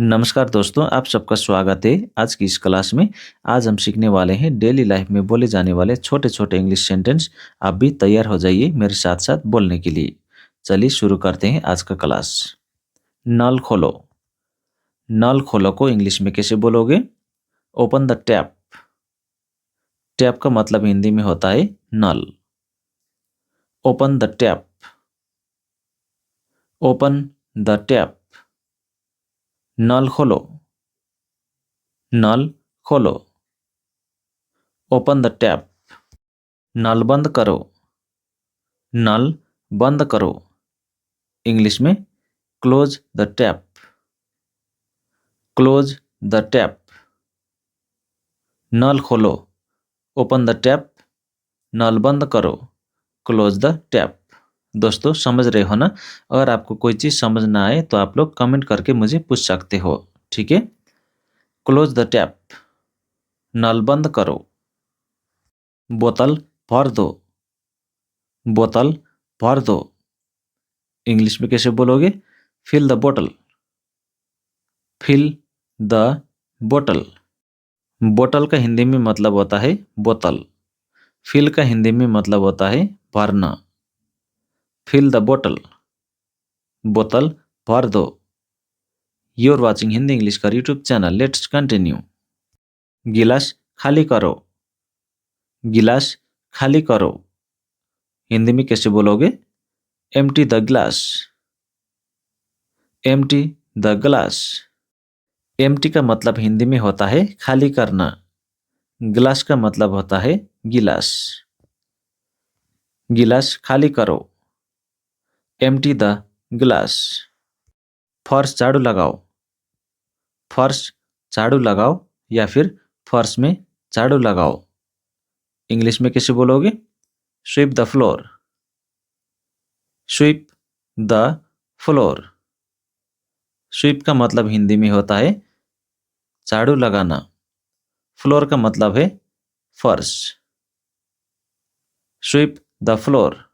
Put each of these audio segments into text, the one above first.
नमस्कार दोस्तों, आप सबका स्वागत है आज की इस क्लास में। आज हम सीखने वाले हैं डेली लाइफ में बोले जाने वाले छोटे-छोटे इंग्लिश सेंटेंस। आप भी तैयार हो जाइए मेरे साथ-साथ बोलने के लिए। चलिए शुरू करते हैं आज का क्लास। नल खोलो। नल खोलो को इंग्लिश में कैसे बोलोगे? Open the tap. टैप का मतलब हिंदी में होता है नल। Open the tap. Open the tap. नल खोलो। नल खोलो। Open the tap. नल बंद करो। नल बंद करो। इंग्लिश में close the tap. Close the tap. नल खोलो। Open the tap. नल बंद करो। Close the tap. दोस्तों समझ रहे हो ना? अगर आपको कोई चीज़ समझ ना आए तो आप लोग कमेंट करके मुझे पूछ सकते हो। ठीक है? Close the tap. नल बंद करो। बोतल भर दो। बोतल भर दो। इंग्लिश में कैसे बोलोगे? फिल द बोतल। फिल द बोतल। बोतल का हिंदी में मतलब होता है बोतल। फिल का हिंदी में मतलब होता है भरना। फिल द बोतल। बोतल भर दो। You are watching Hindi English का यूट्यूब चैनल। Let's continue. गिलास खाली करो। गिलास खाली करो। हिंदी में कैसे बोलोगे? Empty the glass. Empty the glass. Empty का मतलब हिंदी में होता है खाली करना। ग्लास का मतलब होता है गिलास। गिलास खाली करो। Empty the glass. फर्श झाड़ू लगाओ। फर्श झाड़ू लगाओ या फिर फर्श में झाड़ू लगाओ। इंग्लिश में कैसे बोलोगे? Sweep the floor. Sweep the floor. Sweep का मतलब हिंदी में होता है झाड़ू लगाना। फ्लोर का मतलब है फर्श। SVEEP the floor.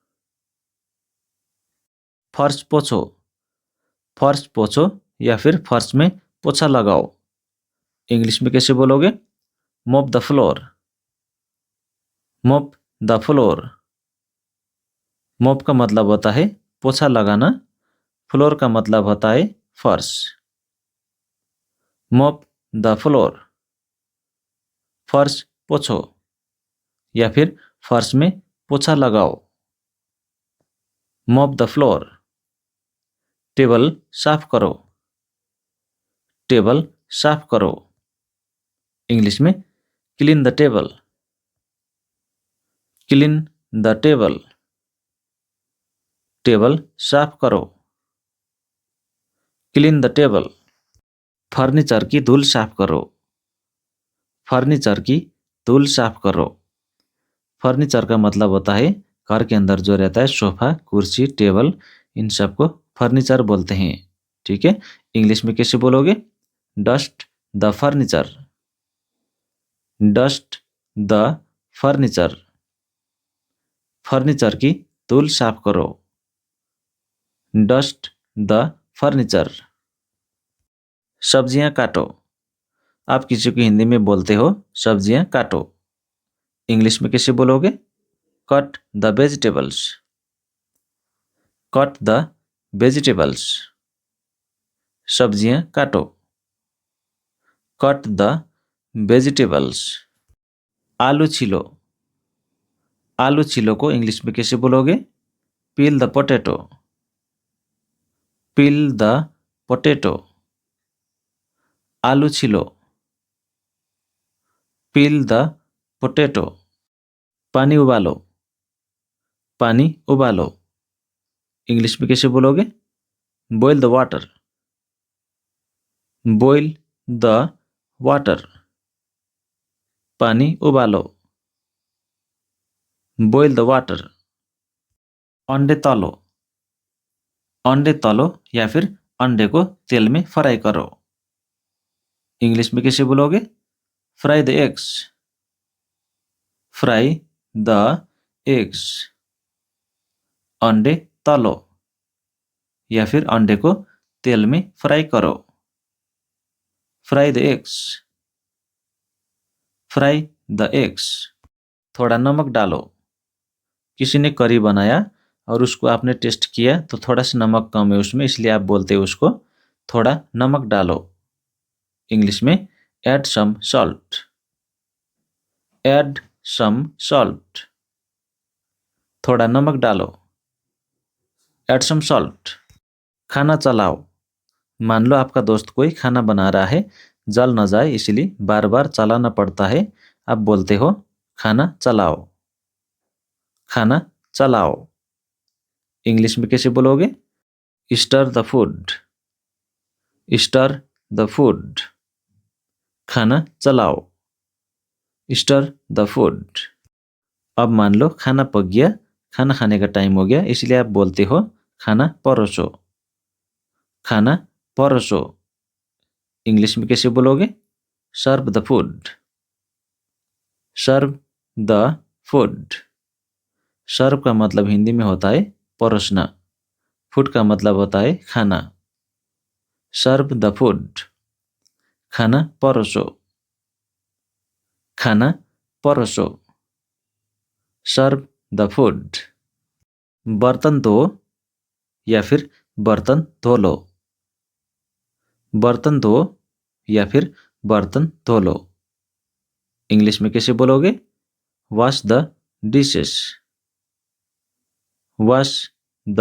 फर्श पोछो। फर्श पोछो या फिर फर्श में पोछा लगाओ। इंग्लिश में कैसे बोलोगे? Mop the floor. Mop the floor. Mop का मतलब होता है पोछा लगाना। फ्लोर का मतलब होता है फर्श। Mop the floor. फर्श पोछो या फिर फर्श में पोछा लगाओ। Mop the floor. टेबल साफ करो। टेबल साफ करो। इंग्लिश में clean the table. Clean the table. Table साफ करो। Clean the table. फर्नीचर की धूल साफ करो। फर्नीचर की धूल साफ करो। फर्नीचर का मतलब होता है घर के अंदर जो रहता है सोफा, कुर्सी, टेबल, इन सबको फर्नीचर बोलते हैं। ठीक है? इंग्लिश में कैसे बोलोगे? Dust the furniture. Dust the furniture. Furniture की धूल साफ करो। Dust the furniture. सब्जियां काटो। आप किसी को हिंदी में बोलते हो सब्जियां काटो। इंग्लिश में कैसे बोलोगे? Cut the vegetables. Cut the vegetables. सब्जियां काटो। Cut the vegetables. आलू छीलो। आलू छीलो को इंग्लिश में कैसे बोलोगे? पील the potato. Peel the potato. आलू छीलो। पील द पोटैटो। पानी उबालो। पानी उबालो। इंग्लिश में कैसे बोलोगे? Boil the water. Boil the water. पानी उबालो। Boil the water. अंडे तलो। अंडे तलो या फिर अंडे को तेल में फ्राई करो। इंग्लिश में कैसे बोलोगे? Fry the eggs. Fry the eggs. अंडे तलो या फिर अंडे को तेल में फ्राई करो। Fry the eggs, fry the eggs. थोड़ा नमक डालो, किसी ने करी बनाया और उसको आपने टेस्ट किया तो थोड़ा सा नमक कम है उसमें, इसलिए आप बोलते हैं उसको थोड़ा नमक डालो। इंग्लिश में add some salt, add some salt. थोड़ा नमक डालो, ऐड सम सॉल्ट। खाना चलाओ, मान लो आपका दोस्त कोई खाना बना रहा है, जल न जाए इसलिए बार बार चलाना पड़ता है। आप बोलते हो खाना चलाओ, खाना चलाओ। इंग्लिश में कैसे बोलोगे? Stir the food, stir the food. खाना चलाओ, स्टर द फूड। अब मान लो खाना पक गया, खाना खाने का टाइम हो गया, इसलिए आप बोलते हो खाना परोसो, खाना परोसो। इंग्लिश में कैसे बोलोगे? Serve the food, serve the food. Serve का मतलब हिंदी में होता है परोसना, फूड का मतलब होता है खाना। सर्व द फूड, खाना परोसो, खाना परोसो। सर्व द फूड। बर्तन धो या फिर बर्तन धो लो, बर्तन धो या फिर बर्तन धो लो। इंग्लिश में कैसे बोलोगे? Wash the dishes, wash the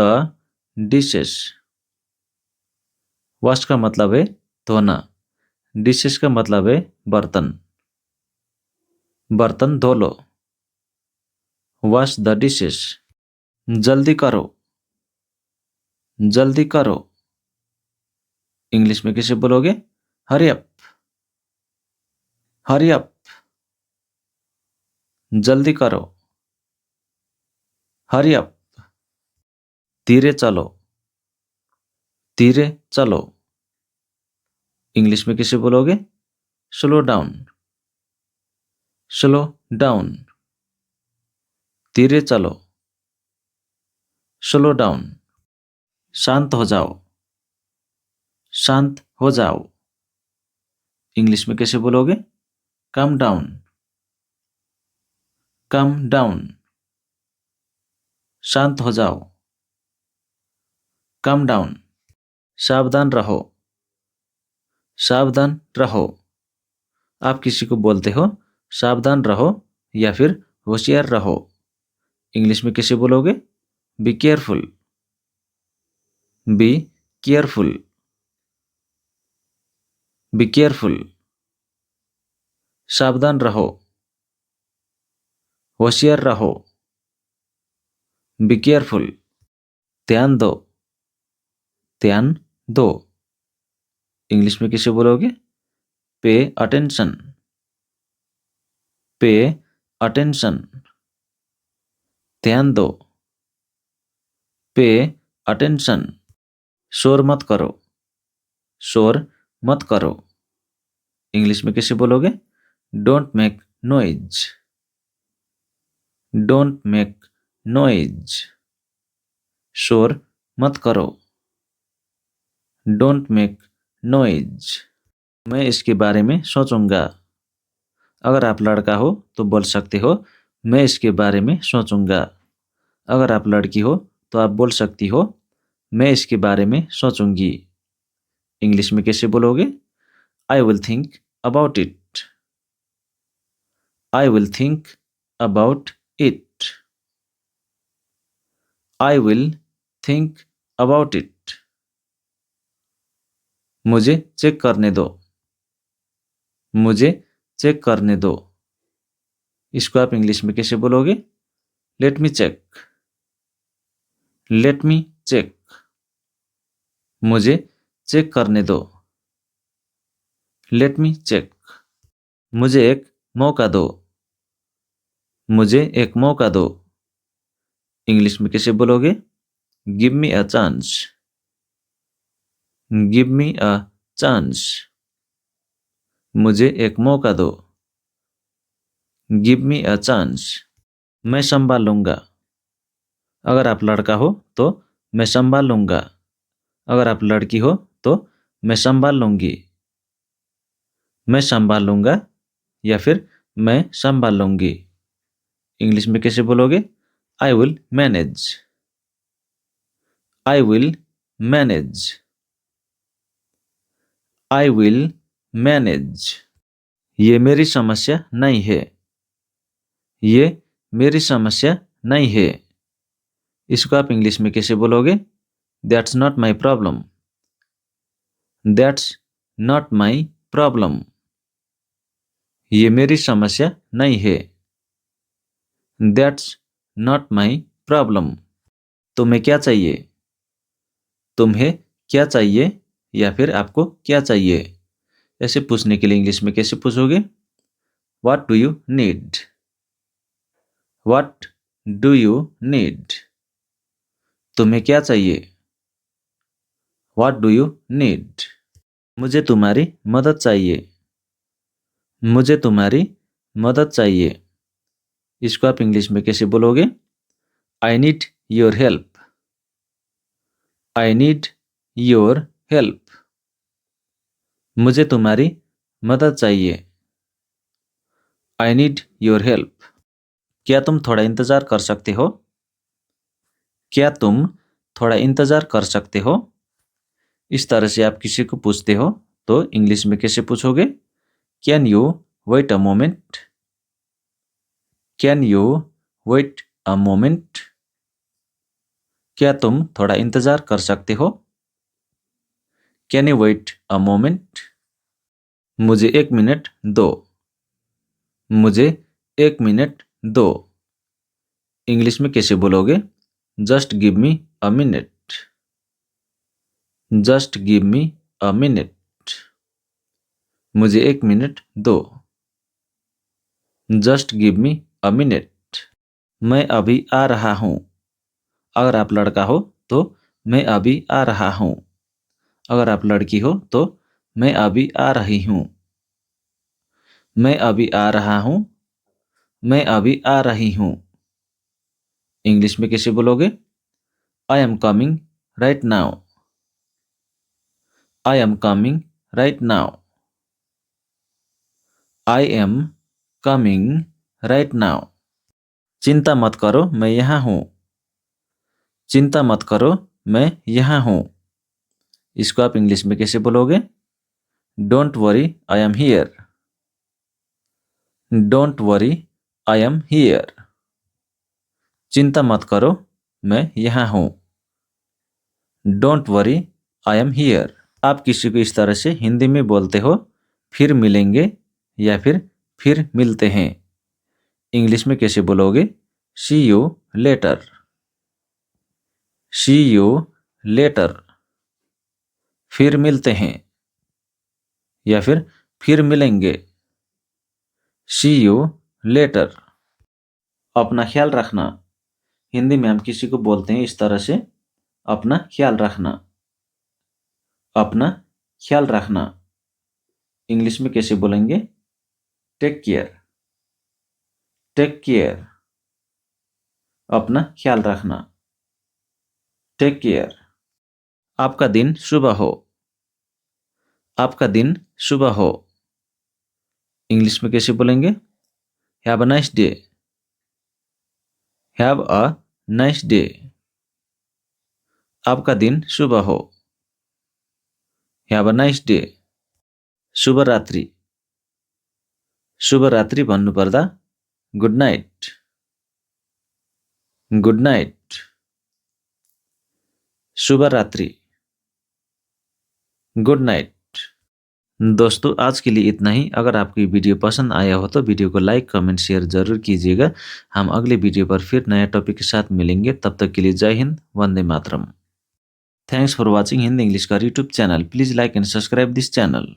dishes. Wash का मतलब है धोना, डिशेस का मतलब है बर्तन। बर्तन धो लो, वॉश द डिशेस। जल्दी करो, जल्दी करो। इंग्लिश में कैसे बोलोगे? Hurry up, hurry up. जल्दी करो, हरी अप। धीरे चलो, धीरे चलो। इंग्लिश में कैसे बोलोगे? Slow down, slow down. धीरे चलो, स्लो डाउन। शांत हो जाओ, शांत हो जाओ। इंग्लिश में कैसे बोलोगे? Come down, come down. शांत हो जाओ, कम डाउन। सावधान रहो, सावधान रहो। आप किसी को बोलते हो सावधान रहो या फिर होशियार रहो। इंग्लिश में कैसे बोलोगे? Be careful, be careful, be careful. सावधान रहो, होशियार रहो, बी केयरफुल। ध्यान दो, ध्यान दो। इंग्लिश में कैसे बोलोगे? Pay attention, pay attention. ध्यान दो, पे अटेंशन। शोर मत करो, शोर मत करो। इंग्लिश में कैसे बोलोगे? Don't make noise, don't make noise. शोर मत करो, डोंट मेक नॉइज। मैं इसके बारे में सोचूंगा। अगर आप लड़का हो तो बोल सकते हो मैं इसके बारे में सोचूंगा। अगर आप लड़की हो तो आप बोल सकती हो मैं इसके बारे में सोचूंगी। इंग्लिश में कैसे बोलोगे? I will think about it, I will think about it. I will think about it. मुझे चेक करने दो, मुझे चेक करने दो। इसको आप इंग्लिश में कैसे बोलोगे? Let me check, let me check. मुझे चेक करने दो, लेट मी चेक। मुझे एक मौका दो, मुझे एक मौका दो। इंग्लिश में कैसे बोलोगे? Give me a chance, give me a chance. मुझे एक मौका दो, गिव मी अ चांस। मैं संभाल लूंगा। अगर आप लड़का हो तो मैं संभाल लूंगा। अगर आप लड़की हो तो मैं संभाल लूंगी। मैं संभाल लूँगा या फिर मैं संभाल लूँगी। इंग्लिश में कैसे बोलोगे? I will manage. I will manage. I will manage. ये मेरी समस्या नहीं है। ये मेरी समस्या नहीं है। इसको आप इंग्लिश में कैसे बोलोगे? That's not my problem. That's not my problem. ये मेरी समस्या नहीं है। That's not my problem. तुम्हें क्या चाहिए? तुम्हें क्या चाहिए या फिर आपको क्या चाहिए? ऐसे पूछने के लिए इंग्लिश में कैसे पूछोगे? What do you need? What do you need? तुम्हें क्या चाहिए? What do you need? मुझे तुम्हारी मदद चाहिए। मुझे तुम्हारी मदद चाहिए। इसको आप इंग्लिश में कैसे बोलोगे? I need your help. I need your help. मुझे तुम्हारी मदद चाहिए। I need your help. क्या तुम थोड़ा इंतज़ार कर सकते हो? क्या तुम थोड़ा इंतज़ार कर सकते हो? इस तरह से आप किसी को पूछते हो तो इंग्लिश में कैसे पूछोगे? Can you wait a moment? Can you wait a moment? क्या तुम थोड़ा इंतज़ार कर सकते हो? Can you wait a moment? मुझे 1 मिनट दो। मुझे 1 मिनट दो। इंग्लिश में कैसे बोलोगे? Just give me a minute. Just give me a minute. मुझे 1 मिनट दो। Just give me a minute. मैं अभी आ रहा हूँ। अगर आप लड़का हो तो मैं अभी आ रहा हूँ। अगर आप लड़की हो तो मैं अभी आ रही हूँ। मैं अभी आ रहा हूँ। मैं अभी आ रही हूँ। इंग्लिश में कैसे बोलोगे? I am coming right now. I am coming right now. I am coming right now. चिंता मत करो, मैं यहाँ हूँ। चिंता मत करो, मैं यहाँ हूँ। इसको आप इंग्लिश में कैसे बोलोगे? Don't worry, I am here. Don't worry, I am here. चिंता मत करो, मैं यहाँ हूँ। Don't worry, I am here. आप किसी को इस तरह से हिंदी में बोलते हो, फिर मिलेंगे या फिर मिलते हैं। इंग्लिश में कैसे बोलोगे? See you later. See you later. फिर मिलते हैं या फिर मिलेंगे। See you later. अपना ख्याल रखना। हिंदी में हम किसी को बोलते हैं इस तरह से, अपना ख्याल रखना। अपना ख्याल रखना। इंग्लिश में कैसे बोलेंगे? Take care. Take care. अपना ख्याल रखना। Take care. आपका दिन शुभ हो। आपका दिन शुभ हो। इंग्लिश में कैसे बोलेंगे? Have a nice day. Have a nice day. आपका दिन शुभ हो। Have a nice day. शुभ रात्रि। शुभ रात्रि भन्नुपर्दा गुड नाइट। Good night. शुभ रात्रि। Good night. दोस्तों आज के लिए इतना ही। अगर आपको ये वीडियो पसंद आया हो तो वीडियो को लाइक कमेंट शेयर जरूर कीजिएगा। हम अगले वीडियो पर फिर नया टॉपिक के साथ मिलेंगे। तब तक के लिए जय हिंद, वंदे मातरम। Thanks for watching Hindi English का YouTube channel. Please like and subscribe this channel.